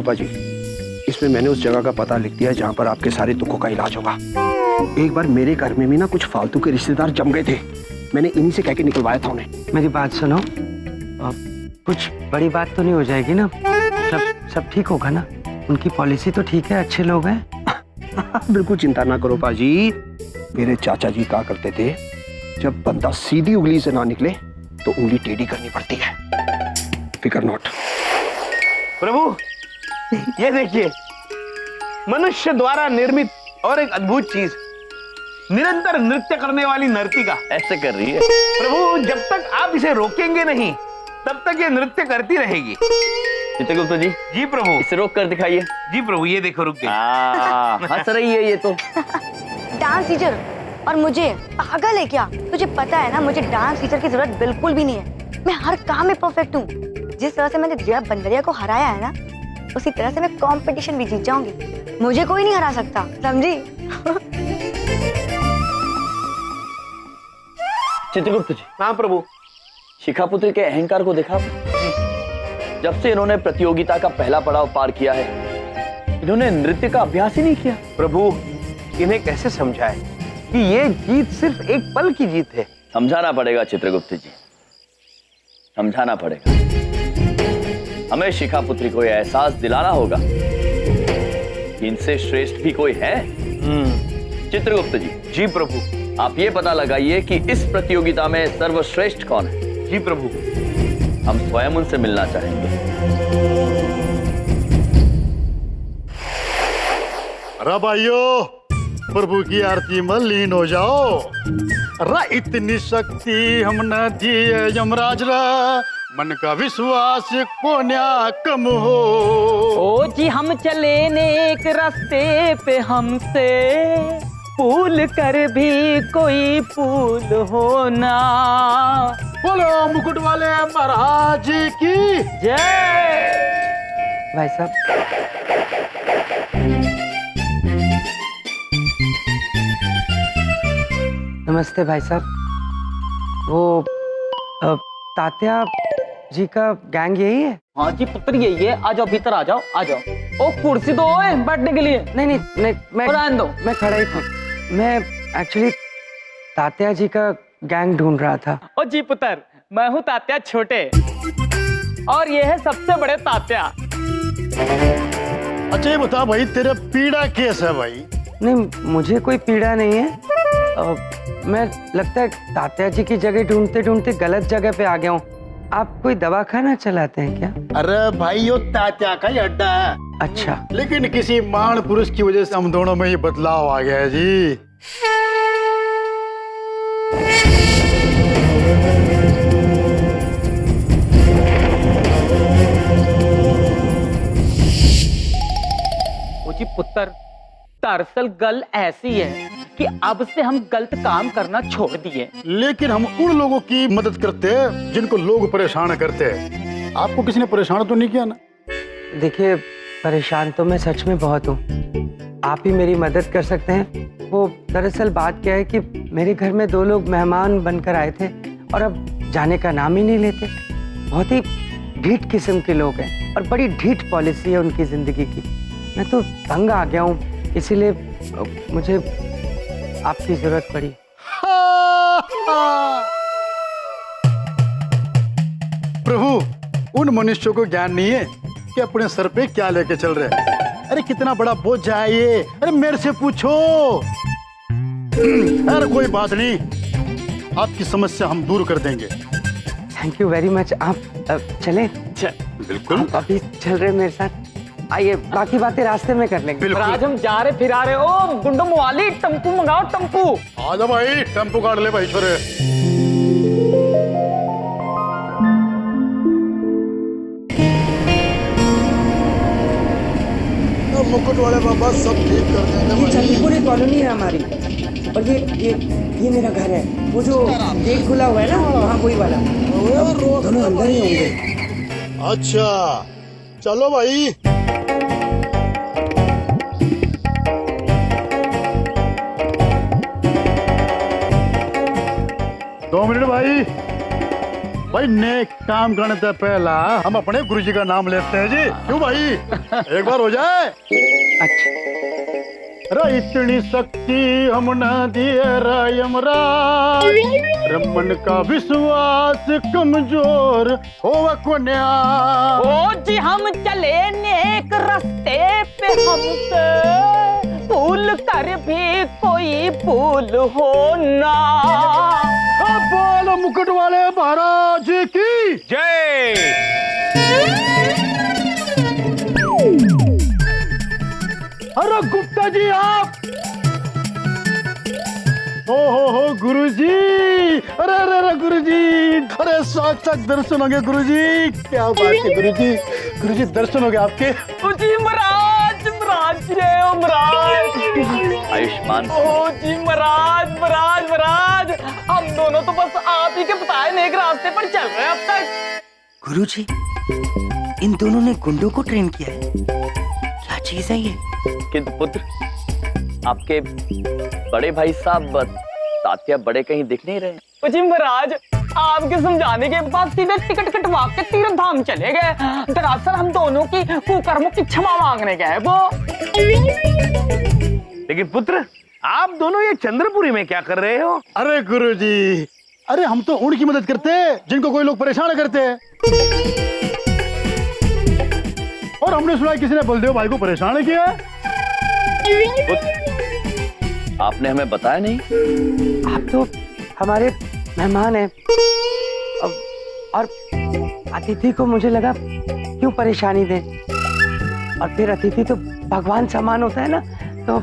लो पाजी, इसमें मैंने उस जगह का पता लिख दिया है जहाँ पर आपके सारे दुखों का इलाज होगा। एक बार मेरे घर में भी ना कुछ फालतू के रिश्तेदार जम गए थे, मैंने इन्हीं से कह के निकलवाया था उन्हें। मेरी बात सुनो, कुछ बड़ी बात तो नहीं हो जाएगी ना? सब ठीक होगा ना? उनकी पॉलिसी तो ठीक है, अच्छे लोग हैं। बिल्कुल चिंता ना करो पाजी। मेरे चाचा जी कहा करते थे, जब बंदा सीधी उंगली से ना निकले तो उंगली टेढ़ी करनी पड़ती है। फिकर नॉट। प्रभु ये देखिए, मनुष्य द्वारा निर्मित और एक अद्भुत चीज, निरंतर नृत्य करने वाली नर्तिका ऐसे कर रही है। प्रभु जब तक आप इसे रोकेंगे नहीं तब तक ये नृत्य करती रहेगी। चित्रगुप्त जी, जी प्रभु। इसे रोक कर दिखाइए। जी प्रभु, ये देखो रुक गई। हंस रही है ये तो। डांस टीचर और मुझे पागल है क्या? तुझे पता है ना, मुझे डांस टीचर की जरूरत बिल्कुल भी नहीं है। मैं हर काम में परफेक्ट हूँ। जिस तरह से मैंने जया बंदरिया को हराया है ना, उसी तरह से मैं कंपटीशन भी जीत जाऊंगी। मुझे कोई नहीं हरा सकता, समझी? चित्रगुप्त जी। हाँ प्रभु। शिखापुत्री के अहंकार को देखा? जब से इन्होंने प्रतियोगिता का पहला पड़ाव पार किया है, इन्होंने नृत्य का अभ्यास ही नहीं किया। प्रभु इन्हें कैसे समझाए कि ये जीत सिर्फ एक पल की जीत है? समझाना पड़ेगा चित्रगुप्त जी, समझाना पड़ेगा। हमें शिखापुत्री को यह एहसास दिलाना होगा कि इनसे श्रेष्ठ भी कोई है। चित्रगुप्त जी। जी प्रभु। आप ये पता लगाइए कि इस प्रतियोगिता में सर्वश्रेष्ठ कौन है। जी प्रभु। हम स्वयं उनसे मिलना चाहेंगे। अरे भाइयों, प्रभु की आरती में लीन हो जाओ। अरे इतनी शक्ति हम न दिए यमराज रा, मन का विश्वास को न्या कम हो। ओ जी हम चले नेक रास्ते पे, हमसे भूल कर भी कोई भूल हो ना। बोलो मुकुट वाले महाराज की जय। भाई साहब, नमस्ते भाई साहब। वो तात्या जी का गैंग यही है? हाँ जी पुत्र यही है। आ जाओ भीतर, आ जाओ आ जाओ। ओ कुर्सी दो बैठने के लिए। नहीं, मैं रहने दो। मैं खड़ा ही था। मैं एक्चुअली तात्या जी का गैंग ढूंढ रहा था। ओ जी पुत्र, मैं हूँ तात्या छोटे और ये है सबसे बड़े तात्या। अच्छा ये बता भाई, तेरा पीड़ा कैसा है भाई? नहीं, मुझे कोई पीड़ा नहीं है। मैं लगता है तात्या जी की जगह ढूंढते ढूंढते गलत जगह पे आ गया हूँ। आप कोई दवा खाना चलाते हैं क्या? अरे भाई यो तात्या का ही अड्डा है। अच्छा। लेकिन किसी महान पुरुष की वजह से हम दोनों में ये बदलाव आ गया है जी। ओ जी पुत्र, दरअसल गल ऐसी है कि अब से हम गलत काम करना छोड़ दिए। लेकिन हम उन लोगों की मदद करते हैं जिनको लोग परेशान करते हैं। आपको किसी ने परेशान तो नहीं किया ना? देखिए, परेशान तो मैं सच में बहुत हूँ। आप ही मेरी मदद कर सकते हैं। वो दरअसल बात क्या है कि मेरे घर में 2 लोग मेहमान बनकर आए थे और अब जाने का नाम ही नहीं लेते। बहुत ही ढीठ किस्म के लोग हैं और बड़ी ढीठ पॉलिसी है उनकी जिंदगी की। मैं तो तंग आ गया हूँ, इसीलिए मुझे आपकी जरूरत पड़ी। प्रभु, उन मनुष्यों को ज्ञान नहीं है कि अपने सर पे क्या लेके चल रहे हैं। अरे कितना बड़ा बोझ है ये। अरे मेरे से पूछो। अरे कोई बात नहीं, आपकी समस्या हम दूर कर देंगे। Thank you very much. आप चलें? बिल्कुल। आप अभी चल रहे मेरे साथ? आइए, बाकी बातें रास्ते में कर लेंगे। और आज हम जा रहे फिरा रहे। ओ गुंडो मोवाली, टम्पू मंगाओ टम्पू। आजा भाई, टेम्पो काट ले भाई छोरे। मुकुट वाले बाबा सब ठीक कर देंगे। ये चंदीपुरी कॉलोनी है हमारी, और ये मेरा घर है। वो जो गेट खुला हुआ है ना, वहाँ वही वाला। दोनों अंदर ही होंगे। अच्छा चलो भाई। दो मिनट भाई। भाई नेक काम करने से पहला हम अपने गुरुजी का नाम लेते हैं जी। क्यों भाई, एक बार हो जाए। अच्छा रे इतनी शक्ति हम न दिए रे यमराज, रमन का विश्वास कमजोर हो कोन्या। ओ जी हम चले नेक रास्ते पे हमसे भूल कर भी कोई भूल हो ना। बोल मुकुट वाले महाराज की जय। अरे गुप्ता जी आप, हो गुरुजी, अरे अरे अरे गुरुजी, अरे साक्षात दर्शन हो गए गुरुजी, क्या बात है गुरुजी, गुरुजी दर्शन हो गए आपके। ओ जी महाराज, महाराज जय हो महाराज। आयुष्मान ओ जी महाराज, महाराज महाराज, हम दोनों तो बस आप ही के बताए नेक रास्ते पर चल रहे हैं अब तक। गुरुजी, इन दोनों ने गुंडों को ट्रेन किया है, क्या चीज है ये? किंतु पुत्र, आपके बड़े भाई साहब तात्या बड़े कहीं दिख नहीं रहे। ओ जी महाराज, आपके समझाने के बाद सीधे टिकट कटवा के तीर्थ धाम चले गए। दरअसल हम दोनों की कुकर्मों की क्षमा मांगने गए वो। लेकिन पुत्र, आप दोनों ये चंद्रपुरी में क्या कर रहे हो? अरे गुरुजी, अरे हम तो उनकी मदद करते हैं जिनको कोई लोग परेशान करते हैं, और हमने सुना किसी ने बलदेव भाई को परेशान किया। आपने हमें बताया नहीं? आप तो हमारे मेहमान हैं, और अतिथि को मुझे लगा क्यों परेशानी दें, और फिर अतिथि तो भगवान समान होता है ना, तो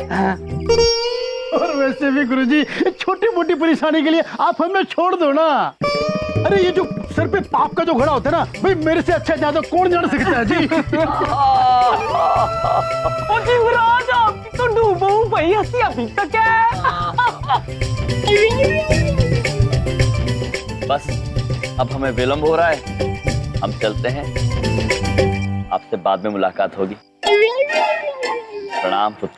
हाँ। और वैसे भी गुरुजी, छोटी मोटी परेशानी के लिए आप हमें छोड़ दो ना। अरे ये जो सर पे पाप का जो घड़ा होता है ना, भाई मेरे से अच्छा ज्यादा कौन जान सकता है जी। ओ जी महाराज, आपकी तो डूबो भाई हंसी अभी तक है। बस अब हमें विलंब हो रहा है, हम चलते हैं, आपसे बाद में मुलाकात होगी। प्रणाम पुत्र।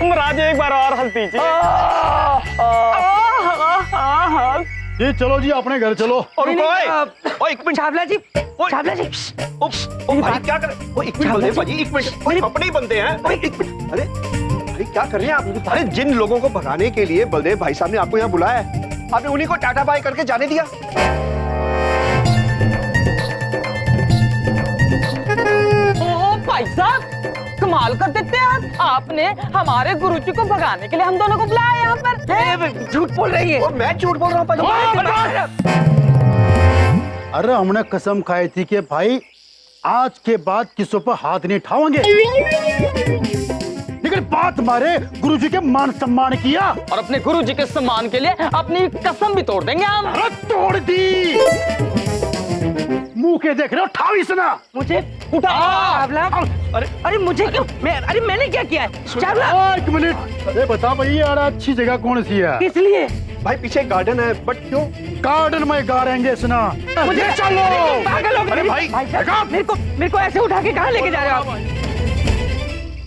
महाराज एक बार और हंस दीजिए। जी चलो जी, अपने घर चलो। और नहीं, ओए, एक मिनट। चावला जी, चावला जी, ओ भाई क्या कर, एक मिनट बलदेव भाई, एक मिनट, ओए अपने ही बनते हैं। ओए एक मिनट, अरे अरे क्या कर रहे हैं आप? अरे जिन लोगों को भगाने के लिए बलदेव भाई साहब ने आपको यहाँ बुलाया है, आपने उन्हीं को टाटा बाय करके जाने दिया। ओ भाई साहब, कमाल कर देते हैं आपने हमारे गुरुजी को भगाने के लिए हम दोनों को बुलाया यहाँ पर। झूठ बोल रही है। और मैं झूठ बोल रहा हूँ? अरे हमने कसम खाई थी कि भाई आज के बाद किसी पर हाथ नहीं उठाओगे, लेकिन बात मारे गुरुजी के मान सम्मान किया, और अपने गुरुजी के सम्मान के लिए अपनी कसम भी तोड़ देंगे हम। अरे तोड़ दी। मुंह के देख रहे हो, उठाओ इसे ना। मुझे उठा चावला। अरे मुझे क्यों? अरे मैंने क्या किया है? चावला, एक मिनट, अरे बता भाई यार, अच्छी जगह कौन सी है? किस लिए? भाई पीछे गार्डन है, बट क्यों? गार्डन में गाड़ेंगे सुना। मुझे चलो। पागल हो गए। अरे भाई, मेरे को ऐसे उठा के कहाँ लेके जा रहे हो आप?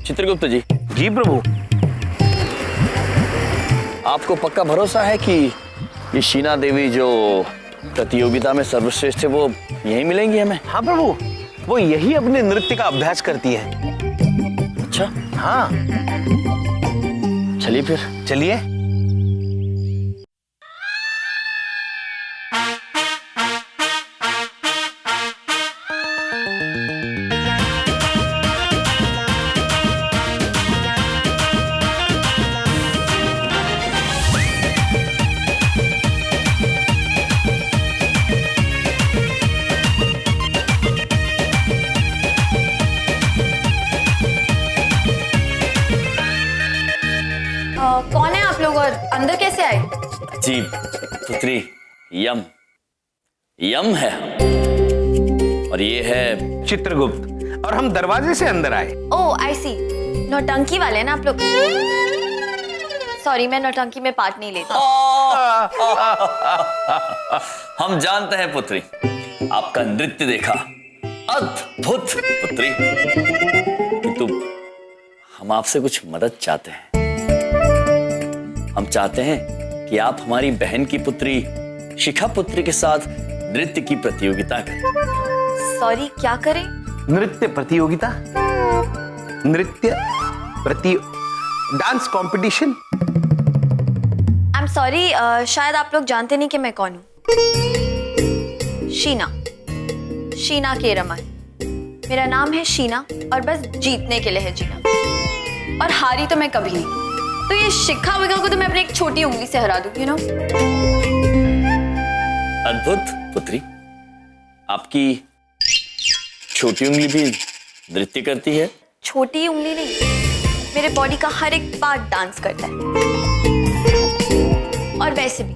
चित्रगुप्त जी, जी प्रभु। आपको पक्का भरोसा है कि ये शीना देवी जो प्रतियोगिता में सर्वश्रेष्ठ है वो यहीं मिलेंगी हमें? हाँ प्रभु, वो यही अपने नृत्य का अभ्यास करती है। अच्छा, हाँ चलिए फिर। चलिए। कौन है आप लोग और अंदर कैसे आए? जी पुत्री, यम यम है, और ये है चित्रगुप्त, और हम दरवाजे से अंदर आए। ओह आई सी, नौटंकी वाले हैं ना आप लोग। सॉरी, मैं नौटंकी में पार्ट नहीं लेता। हम जानते हैं पुत्री, आपका नृत्य देखा, अद्भुत पुत्री, किंतु हम आपसे कुछ मदद चाहते हैं। हम चाहते हैं कि आप हमारी बहन की पुत्री शिखा पुत्री के साथ नृत्य की प्रतियोगिता करें। सॉरी, क्या करें? नृत्य प्रतियोगिता, नृत्य प्रति dance competition. I am sorry, शायद आप लोग जानते नहीं कि मैं कौन हूँ। शीना के रमन। मेरा नाम है शीना और बस जीतने के लिए है जीना, और हारी तो मैं कभी नहीं। तो ये शिखा विखा को तो मैं अपनी एक छोटी उंगली से हरा दूं, यू नो। अद्भुत पुत्री, आपकी छोटी उंगली भी नृत्य करती है। छोटी उंगली नहीं, मेरे बॉडी का हर एक पार्ट डांस करता है। और वैसे भी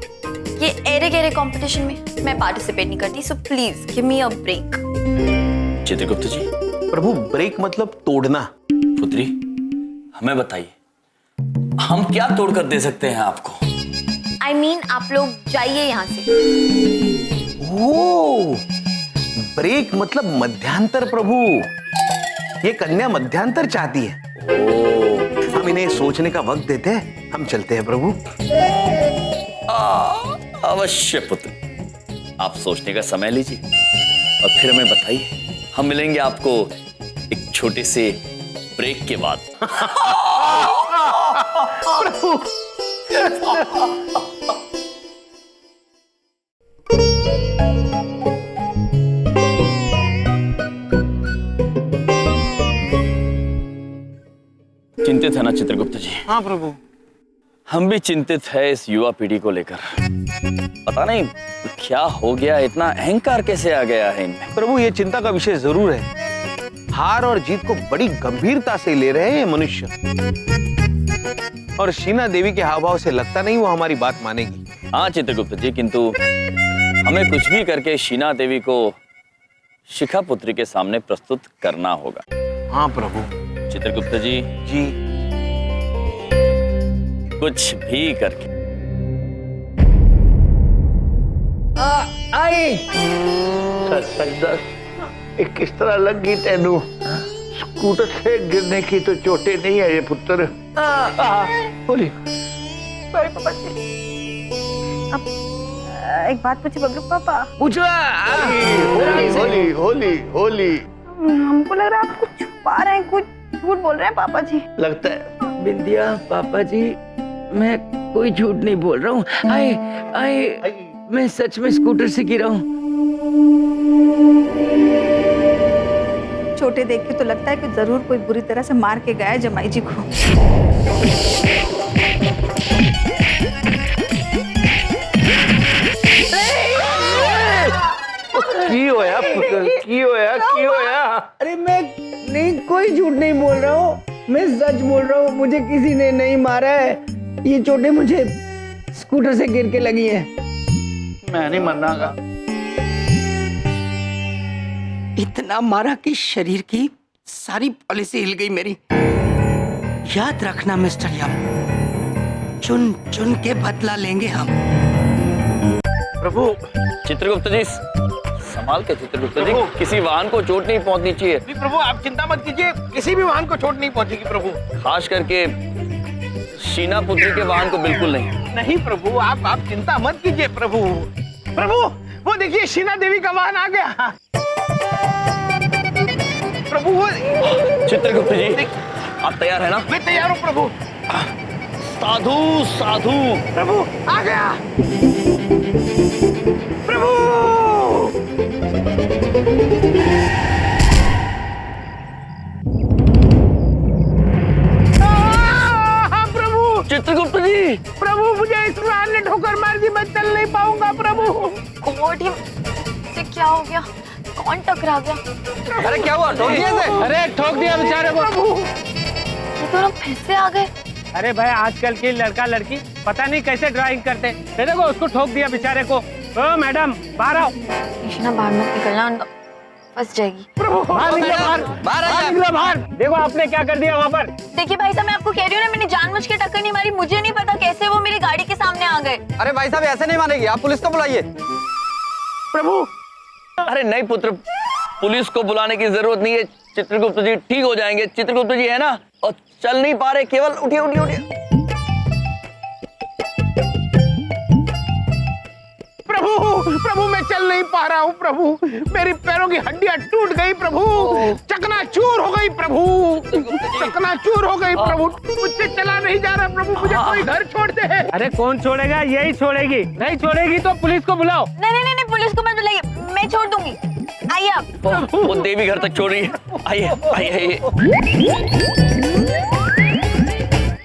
ये एरे गेरे कंपटीशन में मैं पार्टिसिपेट नहीं करती, so please give me a break. Chitragupta ji. प्रभु, ब्रेक मतलब तोड़ना। पुत्री, हमें बताइए, हम क्या तोड़ कर दे सकते हैं आपको? आई मीन, आप लोग जाइए यहाँ से। ओ, ब्रेक मतलब मध्यांतर। प्रभु, ये कन्या मध्यांतर चाहती है। हम इन्हें सोचने का वक्त देते हैं, हम चलते हैं प्रभु। अवश्य पुत्र, आप सोचने का समय लीजिए और फिर हमें बताइए। हम मिलेंगे आपको एक छोटे से ब्रेक के बाद। चिंतित है ना चित्रगुप्त जी? हाँ प्रभु। हम भी चिंतित है इस युवा पीढ़ी को लेकर। पता नहीं क्या हो गया, इतना अहंकार कैसे आ गया है इनमें। प्रभु, ये चिंता का विषय जरूर है। हार और जीत को बड़ी गंभीरता से ले रहे हैं ये मनुष्य, और शीना देवी के हाव भाव से लगता नहीं वो हमारी बात मानेगी। हाँ चित्रगुप्त जी, किंतु हमें कुछ भी करके शीना देवी को शिखा पुत्री के सामने प्रस्तुत करना होगा। हाँ प्रभु। चित्रगुप्त जी, कुछ भी करके। किस तरह लग गई तेनू? स्कूटर से गिरने की तो चोटें नहीं है ये पुत्र। बोली। अब एक बात पूछे बबलू पापा? पूछो। होली होली होली। हमको लग रहा है आप कुछ छुपा रहे हैं, कुछ झूठ बोल रहे हैं पापा जी। लगता है। बिंदिया, पापा जी, मैं कोई झूठ नहीं बोल रहा हूँ। आए आए, मैं सच में स्कूटर से गिरा हूँ। छोटे देख के तो लगता है कि जरूर कोई बुरी तरह से मार के गया है जमाई जी को। की होया पुत्र, की होया? अरे मैं नहीं, कोई झूठ नहीं बोल रहा हूँ, मैं सच बोल रहा हूँ। मुझे किसी ने नहीं मारा है, ये चोटें मुझे स्कूटर से गिर के लगी हैं। मैं नहीं मरनागा। इतना मारा कि शरीर की सारी पॉलिसी हिल गई मेरी। याद रखना मिस्टर यम, चुन चुन के बदला लेंगे हम। प्रभु। चित्रगुप्त जी, संभाल के चित्रगुप्त जी, किसी वाहन को चोट नहीं पहुंचनी चाहिए। प्रभु, आप चिंता मत कीजिए, किसी भी वाहन को चोट नहीं पहुंचेगी प्रभु। खास करके शीना पुत्री के वाहन को बिल्कुल नहीं। नहीं प्रभु, आप चिंता मत कीजिए प्रभु। प्रभु, वो देखिए शीना देवी का वाहन आ गया। प्रभु, वो चित्रगुप्त जी, आप तैयार है ना? मैं तैयार हूँ प्रभु। साधु साधु। प्रभु आ गया। प्रभु। प्रभु। चित्रगुप्त जी। प्रभु, मुझे इस वाहन ने ठोकर मार दी, मैं चल नहीं पाऊंगा प्रभु। गॉड, ये क्या हो गया? कौन टकरा गया? अरे क्या हुआ? ठोक दिया इसे? अरे ठोक दिया बेचारे को। ये दोनों फिर से आ गए। अरे भाई, आजकल की लड़का लड़की पता नहीं कैसे ड्राइविंग करते। देखो, उसको ठोक दिया बेचारे को। ओ मैडम, बाहर आओ। कृष्णा, बाहर मत निकलना, फंस जाएगी। बाहर निकलो, बाहर निकलो, बाहर। देखो आपने क्या कर दिया वहाँ पर। देखिए भाई साहब, मैं आपको कह रही हूँ ना, मैंने जानबूझ के टक्कर नहीं मारी। मुझे नहीं पता कैसे वो मेरी गाड़ी के सामने आ गए। अरे भाई साहब, ऐसे नहीं मानेगी, आप पुलिस को बुलाइए। प्रभु। अरे नहीं पुत्र, पुलिस को बुलाने की जरूरत नहीं है। चित्रगुप्त जी ठीक हो जाएंगे। चित्रगुप्त जी है ना, और चल नहीं पा रहे, केवल उठिए उठिए उठिए। नहीं पा रहा हूँ प्रभु। मेरी पैरों की हड्डियां टूट गई प्रभु, चकनाचूर हो गई प्रभु, चकनाचूर हो गई प्रभु। मुझसे चला नहीं जा रहा प्रभु, मुझे कोई घर छोड़ दे। अरे कौन छोड़ेगा, यही छोड़ेगी। नहीं छोड़ेगी तो पुलिस को बुलाओ। नहीं, पुलिस को मत बुलाइए, मैं छोड़ दूंगी। आइए आप। वो देवी घर तक छोड़ रही है। आइए आइए।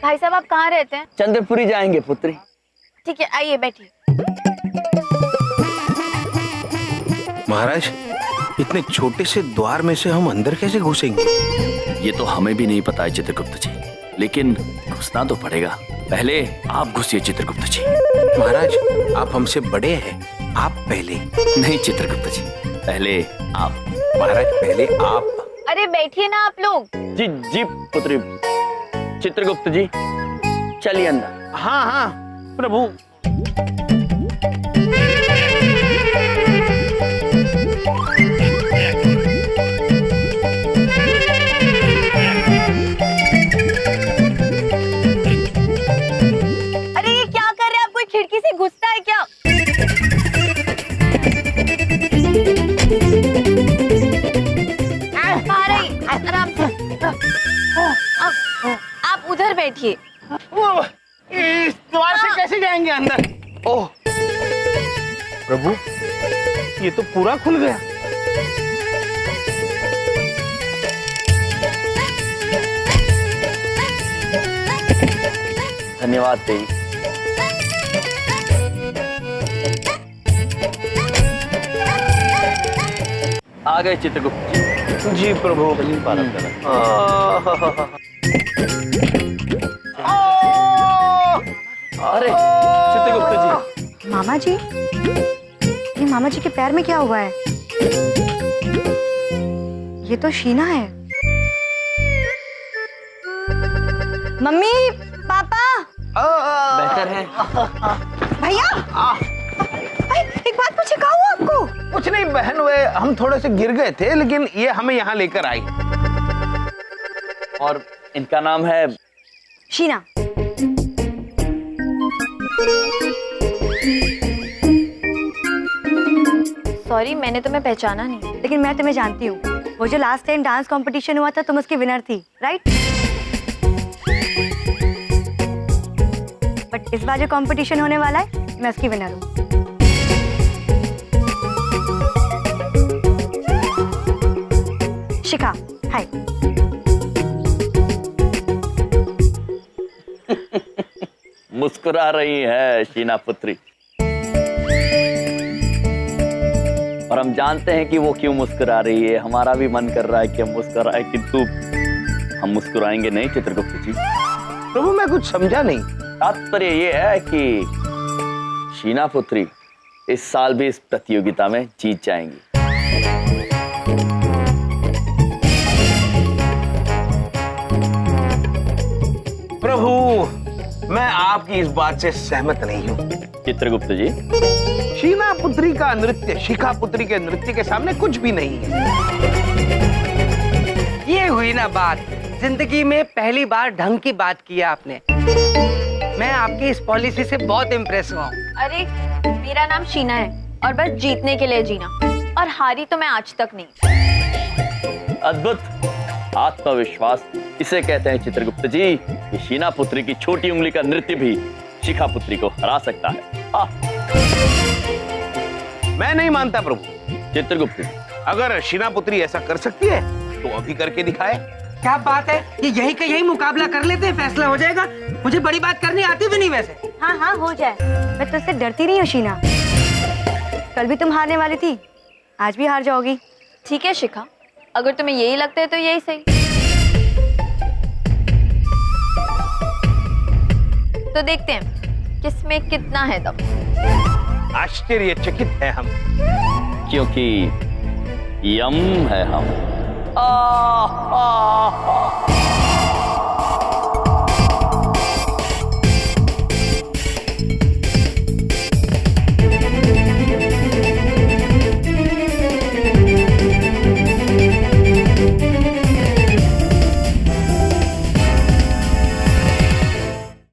भाई साहब आप कहाँ रहते हैं? चंद्रपुरी जाएंगे पुत्री। ठीक है, आइए बैठिए। महाराज, इतने छोटे से द्वार में से हम अंदर कैसे घुसेंगे? ये तो हमें भी नहीं पता है चित्रगुप्त जी, लेकिन घुसना तो पड़ेगा। पहले आप घुसिए चित्रगुप्त जी। महाराज, आप हमसे बड़े हैं, आप पहले। नहीं चित्रगुप्त जी, पहले आप। महाराज, पहले आप। अरे बैठिए ना आप लोग। जी जी पुत्री। चित्रगुप्त जी चलिए अंदर। हाँ हाँ प्रभु। अरे ये क्या कर रहे हैं आप? कोई खिड़की से घुसता है क्या? बाहर आइए, आराम से। आप उधर बैठिए। वो इस द्वार से कैसे जाएंगे अंदर? ओह प्रभु, ये तो पूरा खुल गया। धन्यवाद देवी। आ गए चित्रगुप्त जी। जी प्रभु। अरे चित्रगुप्त जी। मामा जी, ये मामा जी के पैर में क्या हुआ है? ये तो शीना है। मम्मी, पापा। बेहतर है। भैया, एक बात पूछे, क्या हुआ आपको? कुछ नहीं बहन, वे हम थोड़े से गिर गए थे, लेकिन ये हमें यहाँ लेकर आई। और इनका नाम है शीना। सॉरी, मैंने तुम्हें पहचाना नहीं। लेकिन मैं तुम्हें जानती हूँ। वो जो लास्ट टाइम डांस कंपटीशन हुआ था, तुम उसकी विनर थी, राइट? बट इस बार जो कंपटीशन होने वाला है, मैं उसकी विनर हूँ। शिखा, हाय। मुस्कुरा रही है शीना पुत्री, और हम जानते हैं कि वो क्यों मुस्कुरा रही है। हमारा भी मन कर रहा है कि हम मुस्कुराए, किंतु हम मुस्कुराएंगे नहीं चित्रगुप्त जी। प्रभु मैं कुछ समझा नहीं। तात्पर्य ये है कि शीना पुत्री इस साल भी इस प्रतियोगिता में जीत जाएंगी। प्रभु मैं आपकी इस बात से सहमत नहीं हूँ। चित्रगुप्त जी, शीना पुत्री का नृत्य शिखा पुत्री के नृत्य के सामने कुछ भी नहीं है। ये हुई ना बात। जिंदगी में पहली बार ढंग की बात की आपने। मैं आपकी इस पॉलिसी से बहुत इम्प्रेस हुआ हूँ। अरे मेरा नाम शीना है और बस जीतने के लिए जीना, और हारी तो मैं आज तक नहीं। अद्भुत आत्मविश्वास इसे कहते हैं चित्रगुप्त जी कि शीना पुत्री की छोटी उंगली का नृत्य भी शिखा पुत्री को हरा सकता है। मैं नहीं मानता प्रभु। चित्रगुप्त जी, अगर शीना पुत्री ऐसा कर सकती है तो अभी करके दिखाए। क्या बात है, ये यही का यही मुकाबला कर लेते हैं, फैसला हो जाएगा। मुझे बड़ी बात करनी आती भी नहीं वैसे। हाँ हाँ हो जाए, मैं तुझसे डरती नहीं हूँ शीना। कल भी तुम हारने वाली थी, आज भी हार जाओगी। ठीक है शिखा, अगर तुम्हें यही लगता है तो यही सही। तो देखते हैं किसमें कितना है दम। आश्चर्यचकित है हम, क्योंकि यम है हम।